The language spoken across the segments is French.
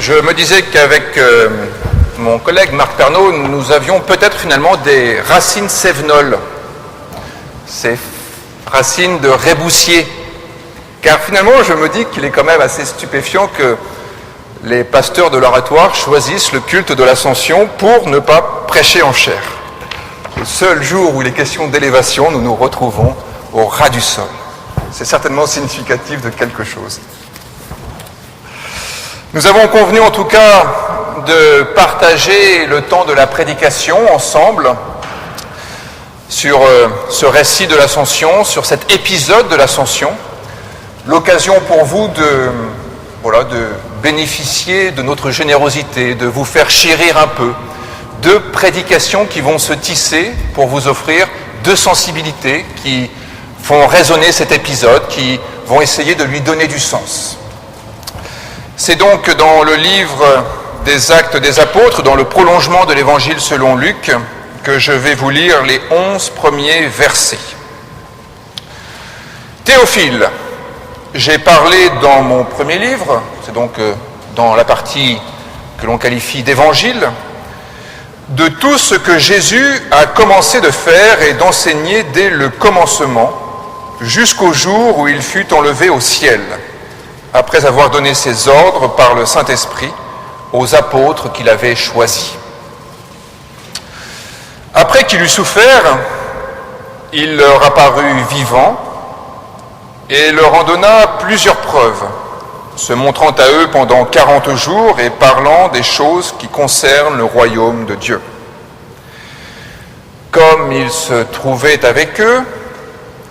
Je me disais qu'avec mon collègue Marc Pernaut, nous avions peut-être finalement des racines cévenoles, ces racines de réboussier. Car finalement, je me dis qu'il est quand même assez stupéfiant que les pasteurs de l'oratoire choisissent le culte de l'Ascension pour ne pas prêcher en chair. Le seul jour où il est question d'élévation, nous nous retrouvons au ras du sol. C'est certainement significatif de quelque chose. Nous avons convenu en tout cas de partager le temps de la prédication ensemble sur ce récit de l'Ascension, sur cet épisode de l'Ascension. L'occasion pour vous de bénéficier de notre générosité, de vous faire chérir un peu, deux prédications qui vont se tisser pour vous offrir deux sensibilités qui font résonner cet épisode, qui vont essayer de lui donner du sens. C'est donc dans le livre des Actes des Apôtres, dans le prolongement de l'Évangile selon Luc, que je vais vous lire les 11 premiers versets. Théophile, j'ai parlé dans mon premier livre, c'est donc dans la partie que l'on qualifie d'évangile, de tout ce que Jésus a commencé de faire et d'enseigner dès le commencement, jusqu'au jour où il fut enlevé au ciel, après avoir donné ses ordres par le Saint-Esprit aux apôtres qu'il avait choisis. Après qu'il eut souffert, il leur apparut vivant et leur en donna plusieurs preuves, se montrant à eux pendant 40 jours et parlant des choses qui concernent le royaume de Dieu. Comme il se trouvait avec eux,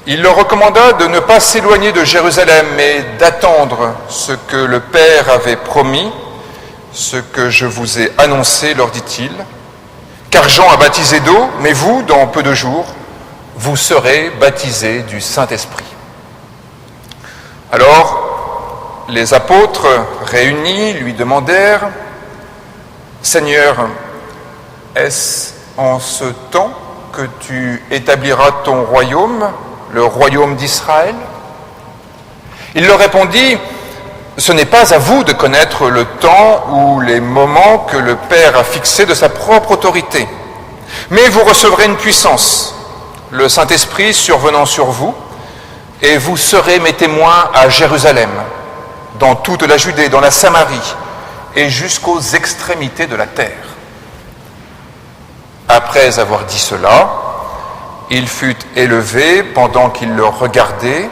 il leur recommanda de ne pas s'éloigner de Jérusalem, mais d'attendre ce que le Père avait promis, ce que je vous ai annoncé, leur dit-il. Car Jean a baptisé d'eau, mais vous, dans peu de jours, vous serez baptisés du Saint-Esprit. Alors, les apôtres réunis lui demandèrent, « Seigneur, est-ce en ce temps que tu établiras ton royaume, le royaume d'Israël ?» Il leur répondit, « Ce n'est pas à vous de connaître le temps ou les moments que le Père a fixés de sa propre autorité, mais vous recevrez une puissance, le Saint-Esprit survenant sur vous, et vous serez mes témoins à Jérusalem, dans toute la Judée, dans la Samarie, et jusqu'aux extrémités de la terre. » Après avoir dit cela, il fut élevé pendant qu'il le regardait,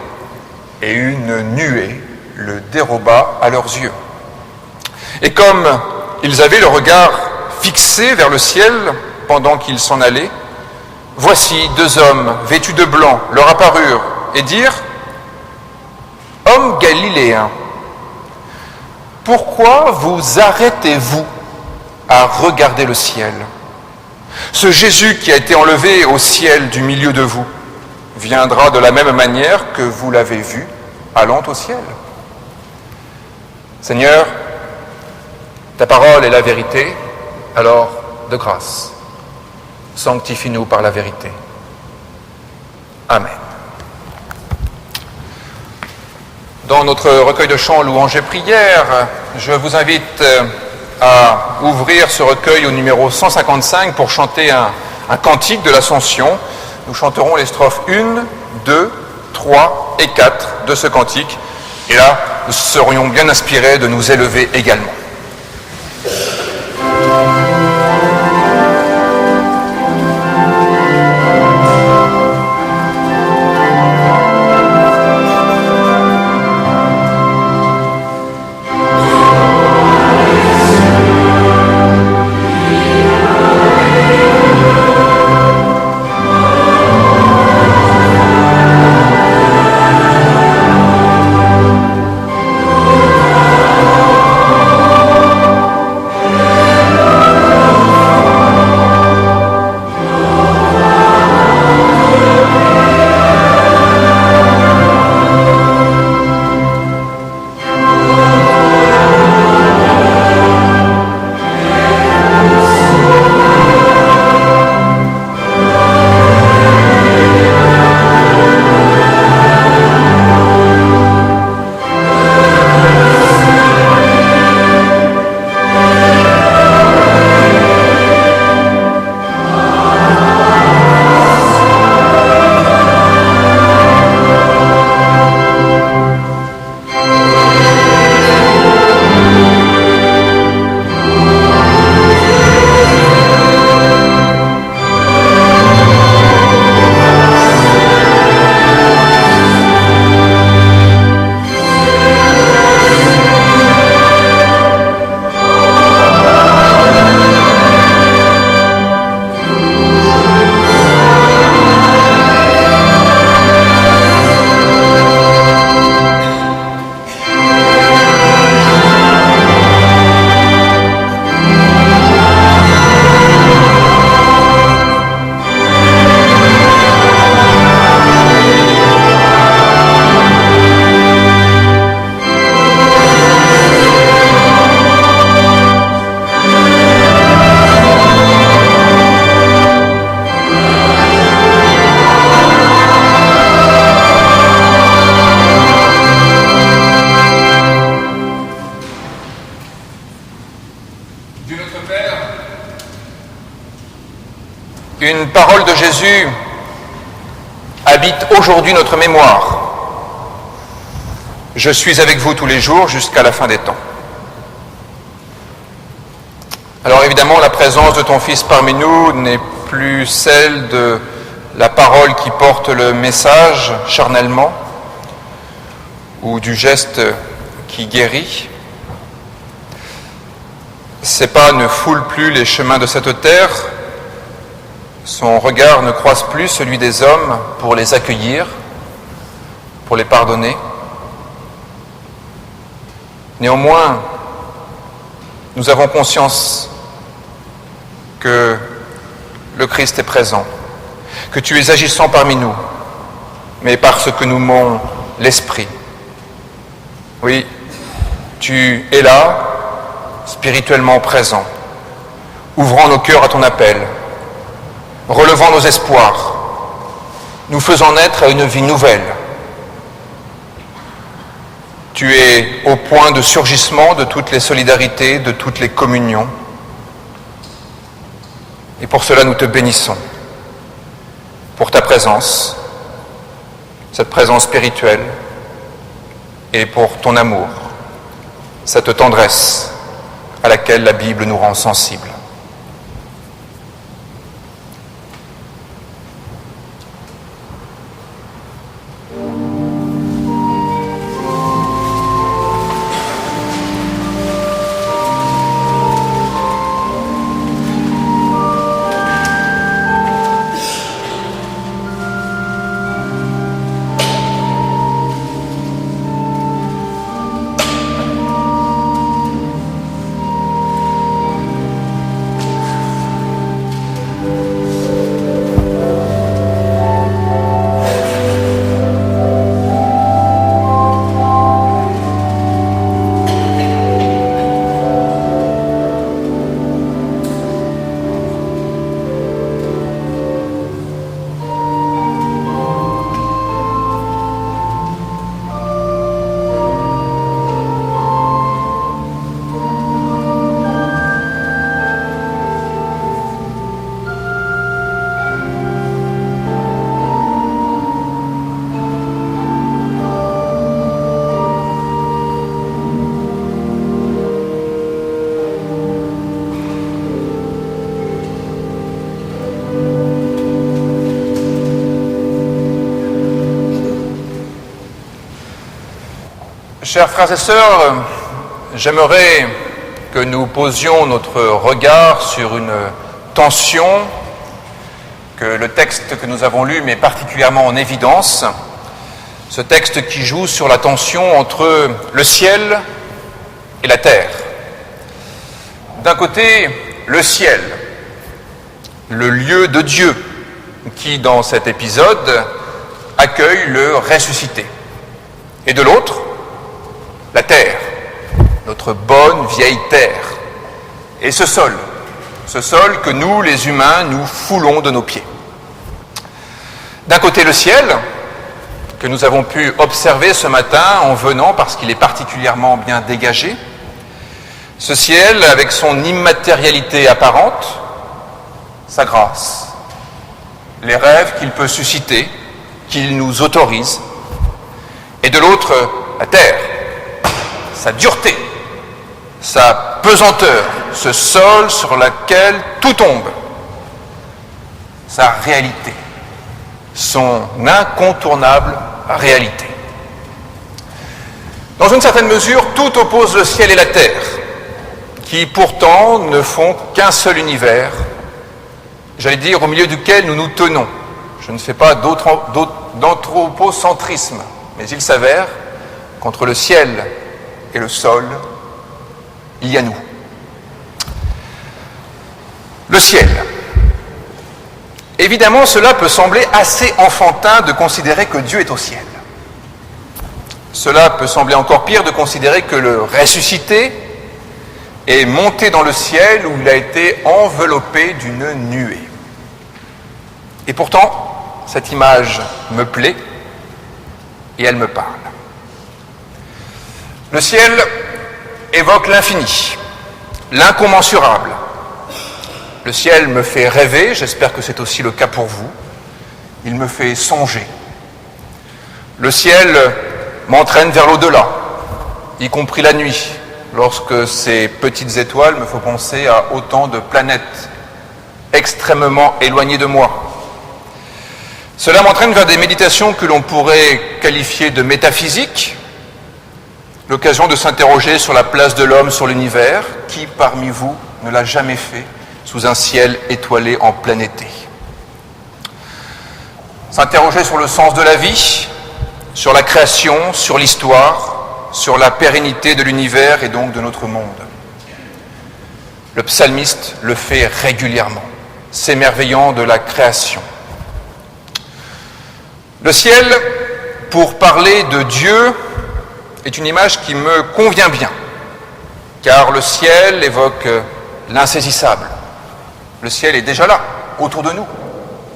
et une nuée le déroba à leurs yeux. Et comme ils avaient le regard fixé vers le ciel pendant qu'ils s'en allaient, voici deux hommes vêtus de blanc leur apparurent et dirent, « Hommes galiléens, pourquoi vous arrêtez-vous à regarder le ciel ? Ce Jésus qui a été enlevé au ciel du milieu de vous viendra de la même manière que vous l'avez vu allant au ciel. » Seigneur, ta parole est la vérité, alors de grâce, sanctifie-nous par la vérité. Amen. Dans notre recueil de chants louanges et prières, je vous invite à ouvrir ce recueil au numéro 155 pour chanter un cantique de l'Ascension. Nous chanterons les strophes 1, 2, 3 et 4 de ce cantique. Et là, nous serions bien inspirés de nous élever également. Oh Une parole de Jésus habite aujourd'hui notre mémoire. Je suis avec vous tous les jours jusqu'à la fin des temps. Alors évidemment, la présence de ton Fils parmi nous n'est plus celle de la parole qui porte le message charnellement ou du geste qui guérit. Ses pas ne foulent plus les chemins de cette terre, son regard ne croise plus celui des hommes pour les accueillir, pour les pardonner. Néanmoins, nous avons conscience que le Christ est présent, que tu es agissant parmi nous, mais parce que nous menons l'Esprit. Oui, tu es là, spirituellement présent, ouvrant nos cœurs à ton appel, relevant nos espoirs, nous faisant naître à une vie nouvelle. Tu es au point de surgissement de toutes les solidarités, de toutes les communions. Et pour cela, nous te bénissons, pour ta présence, cette présence spirituelle, et pour ton amour, cette tendresse à laquelle la Bible nous rend sensibles. Chers frères et sœurs, j'aimerais que nous posions notre regard sur une tension que le texte que nous avons lu met particulièrement en évidence, ce texte qui joue sur la tension entre le ciel et la terre. D'un côté, le ciel, le lieu de Dieu, qui dans cet épisode accueille le ressuscité. Et de l'autre, la terre, notre bonne vieille terre, et ce sol que nous, les humains, nous foulons de nos pieds. D'un côté, le ciel, que nous avons pu observer ce matin en venant parce qu'il est particulièrement bien dégagé. Ce ciel, avec son immatérialité apparente, sa grâce, les rêves qu'il peut susciter, qu'il nous autorise, et de l'autre, la terre, sa dureté, sa pesanteur, ce sol sur lequel tout tombe, sa réalité, son incontournable réalité. Dans une certaine mesure, tout oppose le ciel et la terre, qui pourtant ne font qu'un seul univers, j'allais dire au milieu duquel nous nous tenons. Je ne fais pas d'anthropocentrisme, mais il s'avère qu'entre le ciel et le sol, il y a nous. Le ciel. Évidemment, cela peut sembler assez enfantin de considérer que Dieu est au ciel. Cela peut sembler encore pire de considérer que le ressuscité est monté dans le ciel où il a été enveloppé d'une nuée. Et pourtant, cette image me plaît et elle me parle. Le ciel évoque l'infini, l'incommensurable. Le ciel me fait rêver, j'espère que c'est aussi le cas pour vous. Il me fait songer. Le ciel m'entraîne vers l'au-delà, y compris la nuit, lorsque ces petites étoiles me font penser à autant de planètes extrêmement éloignées de moi. Cela m'entraîne vers des méditations que l'on pourrait qualifier de métaphysiques, l'occasion de s'interroger sur la place de l'homme sur l'univers. Qui parmi vous ne l'a jamais fait sous un ciel étoilé en plein été? S'interroger sur le sens de la vie, sur la création, sur l'histoire, sur la pérennité de l'univers et donc de notre monde. Le psalmiste le fait régulièrement, s'émerveillant de la création. Le ciel, pour parler de Dieu, est une image qui me convient bien, car le ciel évoque l'insaisissable. Le ciel est déjà là, autour de nous.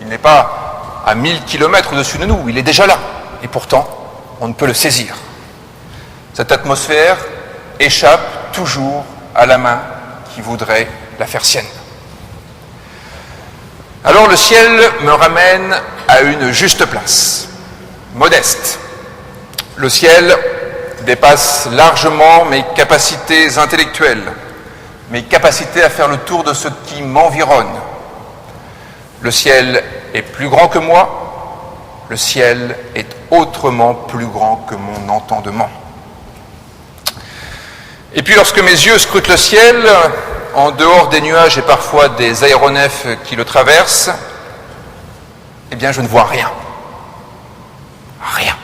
Il n'est pas à 1000 kilomètres au-dessus de nous, il est déjà là. Et pourtant, on ne peut le saisir. Cette atmosphère échappe toujours à la main qui voudrait la faire sienne. Alors le ciel me ramène à une juste place, modeste. Le ciel dépasse largement mes capacités intellectuelles, mes capacités à faire le tour de ce qui m'environne. Le ciel est plus grand que moi, le ciel est autrement plus grand que mon entendement. Et puis lorsque mes yeux scrutent le ciel, en dehors des nuages et parfois des aéronefs qui le traversent, eh bien je ne vois rien. Rien.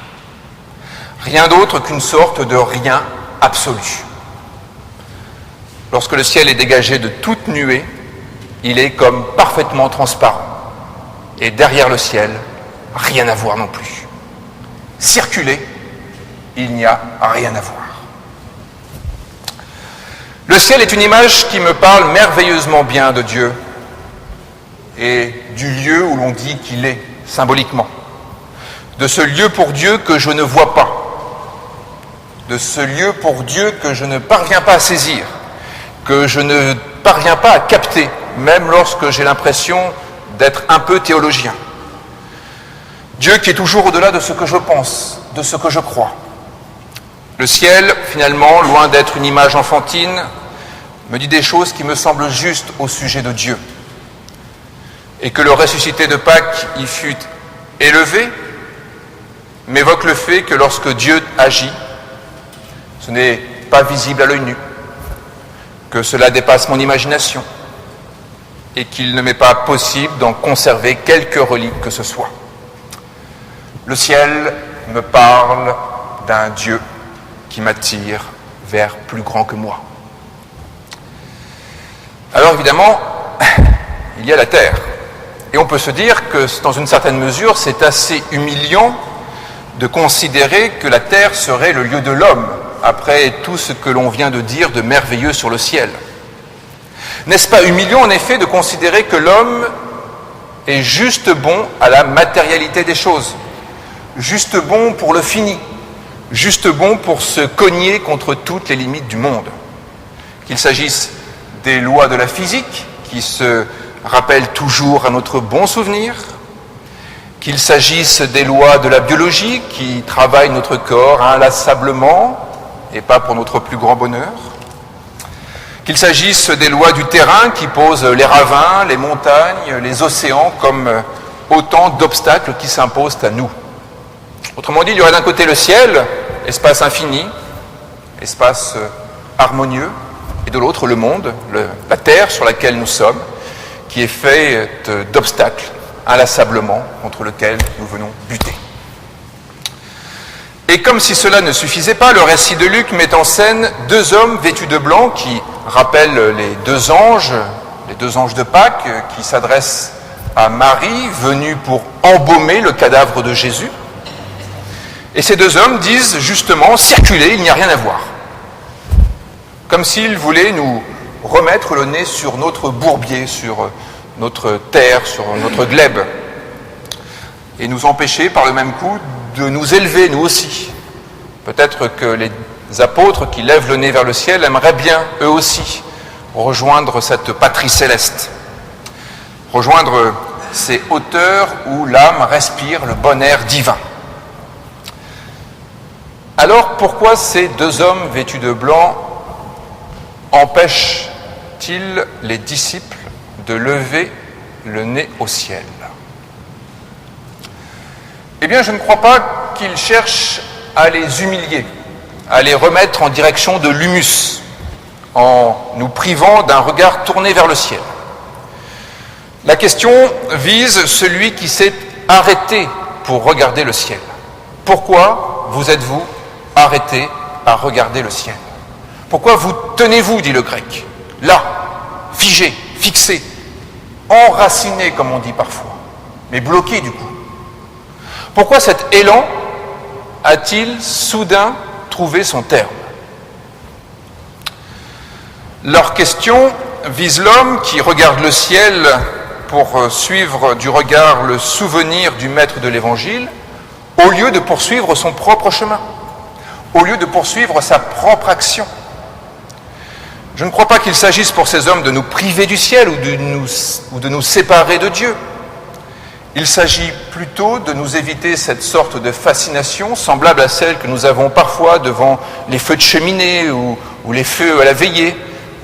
Rien d'autre qu'une sorte de rien absolu. Lorsque le ciel est dégagé de toute nuée, il est comme parfaitement transparent. Et derrière le ciel, rien à voir non plus. Circuler, il n'y a rien à voir. Le ciel est une image qui me parle merveilleusement bien de Dieu et du lieu où l'on dit qu'il est, symboliquement. De ce lieu pour Dieu que je ne vois pas. De ce lieu pour Dieu que je ne parviens pas à saisir, que je ne parviens pas à capter, même lorsque j'ai l'impression d'être un peu théologien. Dieu qui est toujours au-delà de ce que je pense, de ce que je crois. Le ciel, finalement, loin d'être une image enfantine, me dit des choses qui me semblent justes au sujet de Dieu. Et que le ressuscité de Pâques y fut élevé, m'évoque le fait que lorsque Dieu agit, ce n'est pas visible à l'œil nu, que cela dépasse mon imagination, et qu'il ne m'est pas possible d'en conserver quelque relique que ce soit. Le ciel me parle d'un Dieu qui m'attire vers plus grand que moi. Alors évidemment, il y a la terre. Et on peut se dire que dans une certaine mesure, c'est assez humiliant de considérer que la terre serait le lieu de l'homme, après tout ce que l'on vient de dire de merveilleux sur le ciel. N'est-ce pas humiliant en effet de considérer que l'homme est juste bon à la matérialité des choses, juste bon pour le fini, juste bon pour se cogner contre toutes les limites du monde. Qu'il s'agisse des lois de la physique, qui se rappellent toujours à notre bon souvenir, qu'il s'agisse des lois de la biologie, qui travaillent notre corps inlassablement, et pas pour notre plus grand bonheur, qu'il s'agisse des lois du terrain, qui posent les ravins, les montagnes, les océans, comme autant d'obstacles qui s'imposent à nous. Autrement dit, il y aurait d'un côté le ciel, espace infini, espace harmonieux, et de l'autre le monde, la terre sur laquelle nous sommes, qui est fait d'obstacles inlassablement contre lesquels nous venons buter. Et comme si cela ne suffisait pas, le récit de Luc met en scène deux hommes vêtus de blanc qui rappellent les deux anges de Pâques qui s'adressent à Marie, venue pour embaumer le cadavre de Jésus. Et ces deux hommes disent justement « circulez, il n'y a rien à voir ». Comme s'ils voulaient nous remettre le nez sur notre bourbier, sur notre terre, sur notre glèbe, et nous empêcher par le même coup de nous élever, nous aussi. Peut-être que les apôtres qui lèvent le nez vers le ciel aimeraient bien, eux aussi, rejoindre cette patrie céleste. rejoindre ces hauteurs où l'âme respire le bon air divin. Alors pourquoi ces deux hommes vêtus de blanc empêchent-ils les disciples de lever le nez au ciel? Eh bien, je ne crois pas qu'ils cherchent à les humilier, à les remettre en direction de l'humus, en nous privant d'un regard tourné vers le ciel. La question vise celui qui s'est arrêté pour regarder le ciel. Pourquoi vous êtes-vous arrêté à regarder le ciel? Pourquoi vous tenez-vous, dit le grec, là, figé, fixé, enraciné, comme on dit parfois, mais bloqué du coup? Pourquoi cet élan a-t-il soudain trouvé son terme? Leur question vise l'homme qui regarde le ciel pour suivre du regard le souvenir du maître de l'Évangile, au lieu de poursuivre son propre chemin, au lieu de poursuivre sa propre action. Je ne crois pas qu'il s'agisse pour ces hommes de nous priver du ciel ou de nous séparer de Dieu. Il s'agit plutôt de nous éviter cette sorte de fascination semblable à celle que nous avons parfois devant les feux de cheminée ou les feux à la veillée.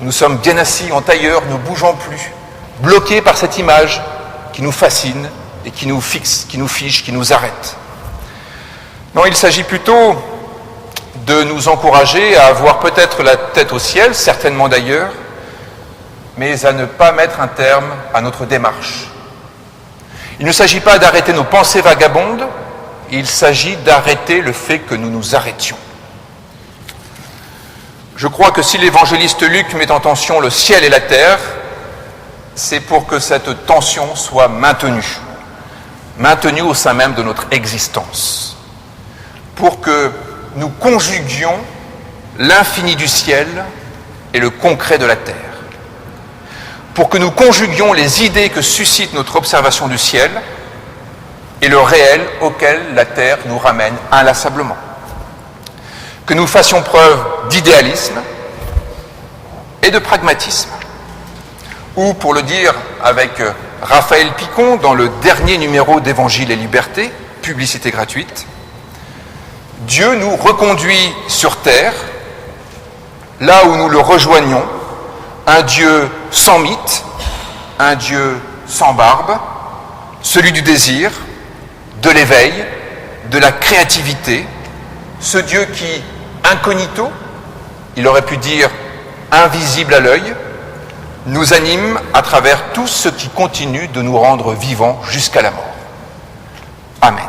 Nous sommes bien assis en tailleur, ne bougeons plus, bloqués par cette image qui nous fascine et qui nous fixe, qui nous fige, qui nous arrête. Non, il s'agit plutôt de nous encourager à avoir peut-être la tête au ciel, certainement d'ailleurs, mais à ne pas mettre un terme à notre démarche. Il ne s'agit pas d'arrêter nos pensées vagabondes, il s'agit d'arrêter le fait que nous nous arrêtions. Je crois que si l'évangéliste Luc met en tension le ciel et la terre, c'est pour que cette tension soit maintenue au sein même de notre existence, pour que nous conjuguions l'infini du ciel et le concret de la terre, pour que nous conjuguions les idées que suscite notre observation du ciel et le réel auquel la terre nous ramène inlassablement, que nous fassions preuve d'idéalisme et de pragmatisme, ou pour le dire avec Raphaël Picon dans le dernier numéro d'Évangile et Liberté, publicité gratuite, Dieu nous reconduit sur terre, là où nous le rejoignons, un Dieu sans mythe, un Dieu sans barbe, celui du désir, de l'éveil, de la créativité, ce Dieu qui, incognito, il aurait pu dire invisible à l'œil, nous anime à travers tout ce qui continue de nous rendre vivants jusqu'à la mort. Amen.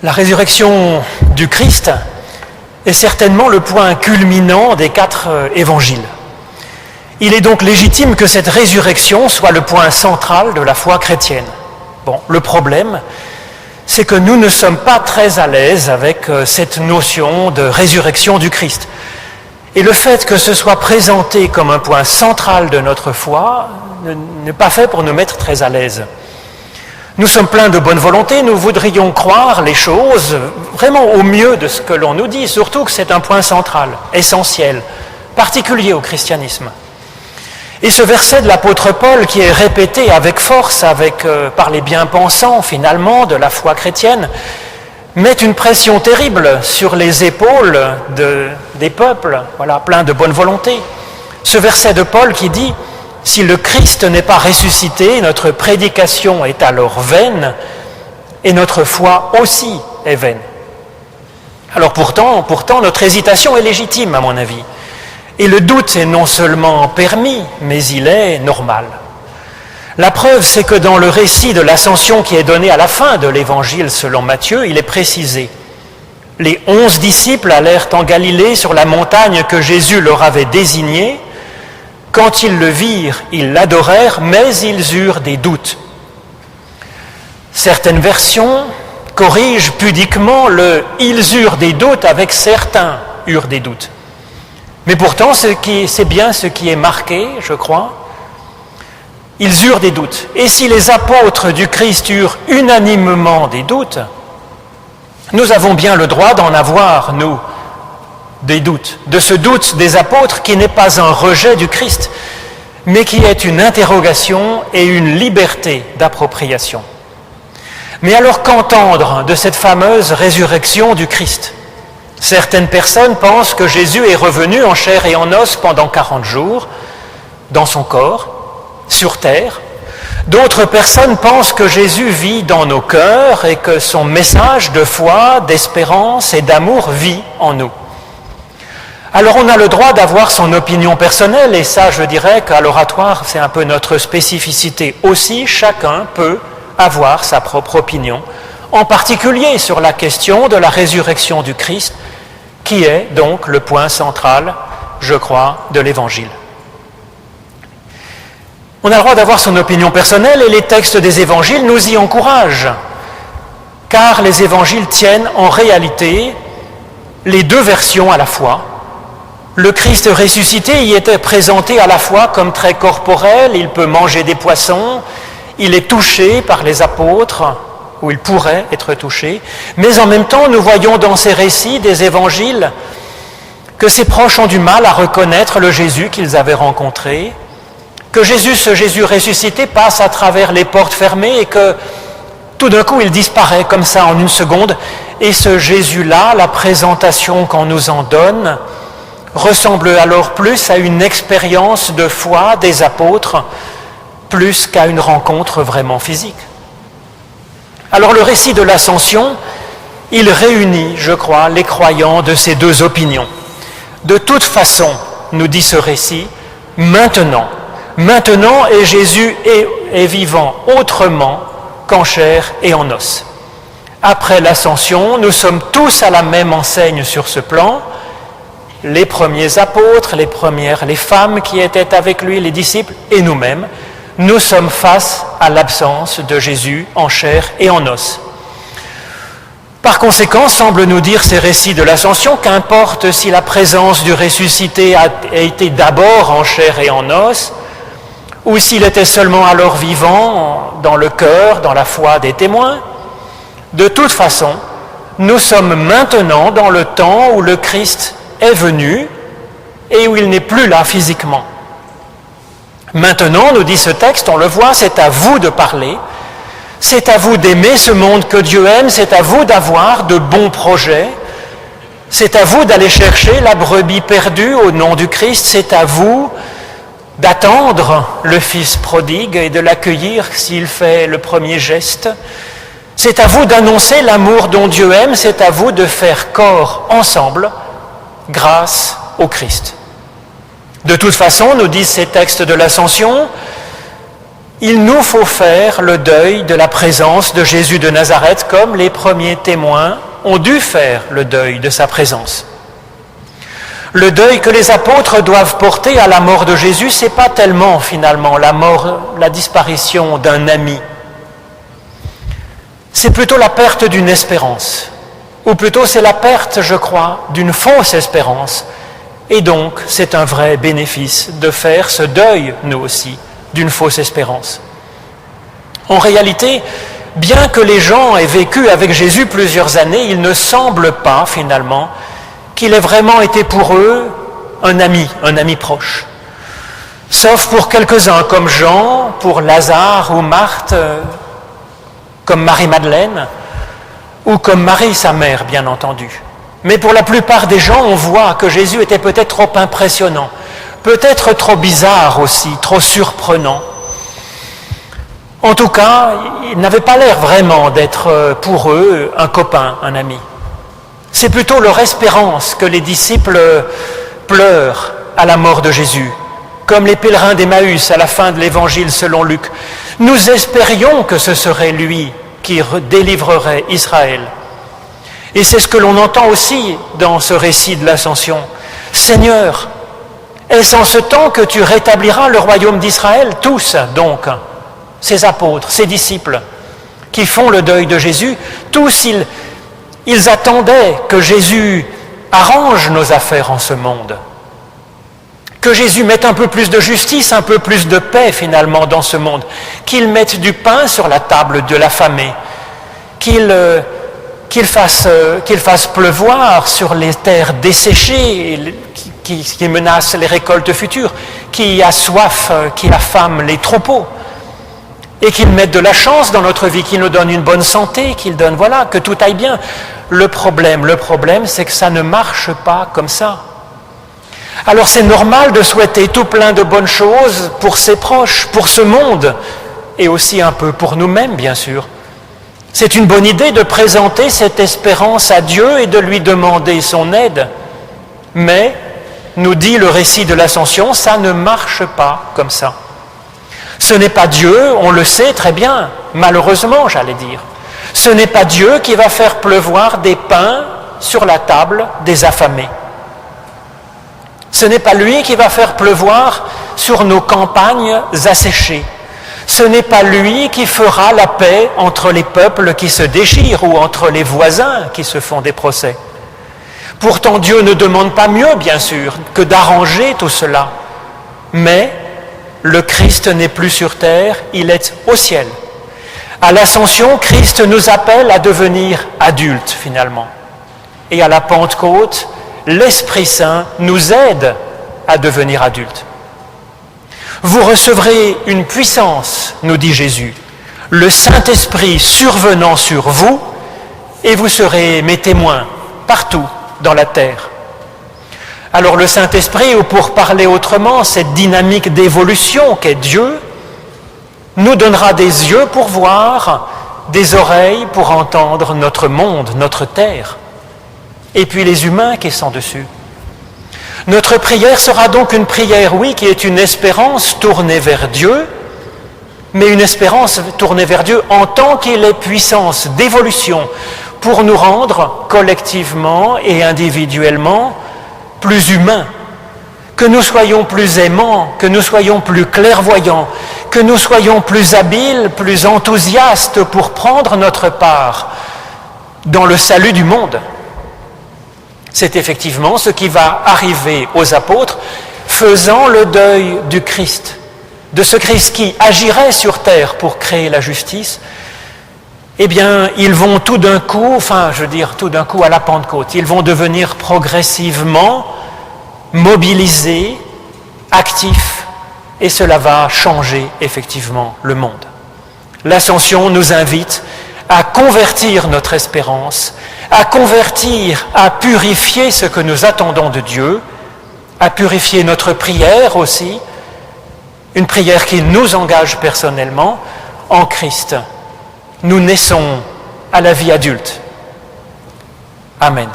La résurrection du Christ est certainement le point culminant des 4 évangiles. Il est donc légitime que cette résurrection soit le point central de la foi chrétienne. Bon, le problème, c'est que nous ne sommes pas très à l'aise avec cette notion de résurrection du Christ. Et le fait que ce soit présenté comme un point central de notre foi n'est pas fait pour nous mettre très à l'aise. Nous sommes pleins de bonne volonté, nous voudrions croire les choses vraiment au mieux de ce que l'on nous dit, surtout que c'est un point central, essentiel, particulier au christianisme. Et ce verset de l'apôtre Paul qui est répété avec force par les bien-pensants finalement de la foi chrétienne, met une pression terrible sur les épaules des peuples, voilà, pleins de bonne volonté. Ce verset de Paul qui dit « Si le Christ n'est pas ressuscité, notre prédication est alors vaine, et notre foi aussi est vaine. » Alors pourtant, notre hésitation est légitime, à mon avis. Et le doute est non seulement permis, mais il est normal. La preuve, c'est que dans le récit de l'ascension qui est donné à la fin de l'évangile selon Matthieu, il est précisé. Les 11 disciples allèrent en Galilée sur la montagne que Jésus leur avait désignée. Quand ils le virent, ils l'adorèrent, mais ils eurent des doutes. Certaines versions corrigent pudiquement le « ils eurent des doutes » avec « certains eurent des doutes ». Mais pourtant, c'est bien ce qui est marqué, je crois. Ils eurent des doutes. Et si les apôtres du Christ eurent unanimement des doutes, nous avons bien le droit d'en avoir, nous, des doutes. De ce doute des apôtres qui n'est pas un rejet du Christ, mais qui est une interrogation et une liberté d'appropriation. Mais alors qu'entendre de cette fameuse résurrection du Christ ? Certaines personnes pensent que Jésus est revenu en chair et en os pendant 40 jours, dans son corps, sur terre. D'autres personnes pensent que Jésus vit dans nos cœurs et que son message de foi, d'espérance et d'amour vit en nous. Alors on a le droit d'avoir son opinion personnelle, et ça je dirais qu'à l'oratoire c'est un peu notre spécificité aussi, chacun peut avoir sa propre opinion, en particulier sur la question de la résurrection du Christ, qui est donc le point central, je crois, de l'Évangile. On a le droit d'avoir son opinion personnelle et les textes des Évangiles nous y encouragent, car les Évangiles tiennent en réalité les deux versions à la fois. Le Christ ressuscité y était présenté à la fois comme très corporel, il peut manger des poissons, il est touché par les apôtres, ou il pourrait être touché, mais en même temps, nous voyons dans ces récits des évangiles que ses proches ont du mal à reconnaître le Jésus qu'ils avaient rencontré, que ce Jésus ressuscité passe à travers les portes fermées et que tout d'un coup il disparaît comme ça en une seconde, et ce Jésus-là, la présentation qu'on nous en donne, ressemble alors plus à une expérience de foi des apôtres, plus qu'à une rencontre vraiment physique. Alors le récit de l'Ascension, il réunit, je crois, les croyants de ces deux opinions. De toute façon, nous dit ce récit, maintenant, et Jésus est vivant autrement qu'en chair et en os. Après l'Ascension, nous sommes tous à la même enseigne sur ce plan. Les premiers apôtres, les femmes qui étaient avec lui, les disciples et nous-mêmes, nous sommes face à l'absence de Jésus en chair et en os. Par conséquent, semblent nous dire ces récits de l'Ascension, qu'importe si la présence du ressuscité a été d'abord en chair et en os, ou s'il était seulement alors vivant dans le cœur, dans la foi des témoins, de toute façon, nous sommes maintenant dans le temps où le Christ est venu et où il n'est plus là physiquement. Maintenant, nous dit ce texte, on le voit, c'est à vous de parler, c'est à vous d'aimer ce monde que Dieu aime, c'est à vous d'avoir de bons projets, c'est à vous d'aller chercher la brebis perdue au nom du Christ, c'est à vous d'attendre le Fils prodigue et de l'accueillir s'il fait le premier geste, c'est à vous d'annoncer l'amour dont Dieu aime, c'est à vous de faire corps ensemble grâce au Christ. De toute façon, nous disent ces textes de l'Ascension, il nous faut faire le deuil de la présence de Jésus de Nazareth comme les premiers témoins ont dû faire le deuil de sa présence. Le deuil que les apôtres doivent porter à la mort de Jésus, ce n'est pas tellement finalement la disparition d'un ami. C'est plutôt la perte d'une espérance, ou plutôt c'est la perte, je crois, d'une fausse espérance. Et donc, c'est un vrai bénéfice de faire ce deuil, nous aussi, d'une fausse espérance. En réalité, bien que les gens aient vécu avec Jésus plusieurs années, il ne semble pas, finalement, qu'il ait vraiment été pour eux un ami proche. Sauf pour quelques-uns, comme Jean, pour Lazare ou Marthe, comme Marie-Madeleine, ou comme Marie, sa mère, bien entendu. Mais pour la plupart des gens, on voit que Jésus était peut-être trop impressionnant, peut-être trop bizarre aussi, trop surprenant. En tout cas, il n'avait pas l'air vraiment d'être pour eux un copain, un ami. C'est plutôt leur espérance que les disciples pleurent à la mort de Jésus, comme les pèlerins d'Emmaüs à la fin de l'Évangile selon Luc. Nous espérions que ce serait lui qui délivrerait Israël. Et c'est ce que l'on entend aussi dans ce récit de l'Ascension. Seigneur, est-ce en ce temps que tu rétabliras le royaume d'Israël? Tous, donc, ces apôtres, ces disciples, qui font le deuil de Jésus, tous, ils attendaient que Jésus arrange nos affaires en ce monde. Que Jésus mette un peu plus de justice, un peu plus de paix finalement dans ce monde. Qu'il mette du pain sur la table de l'affamé. Qu'il fasse pleuvoir sur les terres desséchées qui menacent les récoltes futures, qui a soif, qui affame les troupeaux, et qu'il mette de la chance dans notre vie, qu'il nous donne une bonne santé, qu'il donne, voilà, que tout aille bien. Le problème, c'est que ça ne marche pas comme ça. Alors c'est normal de souhaiter tout plein de bonnes choses pour ses proches, pour ce monde, et aussi un peu pour nous-mêmes, bien sûr. C'est une bonne idée de présenter cette espérance à Dieu et de lui demander son aide. Mais, nous dit le récit de l'Ascension, ça ne marche pas comme ça. Ce n'est pas Dieu, on le sait très bien, malheureusement j'allais dire. Ce n'est pas Dieu qui va faire pleuvoir des pains sur la table des affamés. Ce n'est pas lui qui va faire pleuvoir sur nos campagnes asséchées. Ce n'est pas lui qui fera la paix entre les peuples qui se déchirent ou entre les voisins qui se font des procès. Pourtant, Dieu ne demande pas mieux, bien sûr, que d'arranger tout cela. Mais le Christ n'est plus sur terre, il est au ciel. À l'Ascension, Christ nous appelle à devenir adultes, finalement. Et à la Pentecôte, l'Esprit Saint nous aide à devenir adultes. Vous recevrez une puissance, nous dit Jésus, le Saint-Esprit survenant sur vous, et vous serez mes témoins partout dans la terre. Alors le Saint-Esprit, ou pour parler autrement, cette dynamique d'évolution qu'est Dieu, nous donnera des yeux pour voir, des oreilles pour entendre notre monde, notre terre, et puis les humains qui sont dessus. Notre prière sera donc une prière, oui, qui est une espérance tournée vers Dieu, mais une espérance tournée vers Dieu en tant qu'il est puissance d'évolution pour nous rendre collectivement et individuellement plus humains, que nous soyons plus aimants, que nous soyons plus clairvoyants, que nous soyons plus habiles, plus enthousiastes pour prendre notre part dans le salut du monde. C'est effectivement ce qui va arriver aux apôtres, faisant le deuil du Christ, de ce Christ qui agirait sur terre pour créer la justice. Eh bien, ils vont tout d'un coup à la Pentecôte, ils vont devenir progressivement mobilisés, actifs, et cela va changer effectivement le monde. L'Ascension nous invite à convertir notre espérance, à convertir, à purifier ce que nous attendons de Dieu, à purifier notre prière aussi, une prière qui nous engage personnellement en Christ. Nous naissons à la vie adulte. Amen.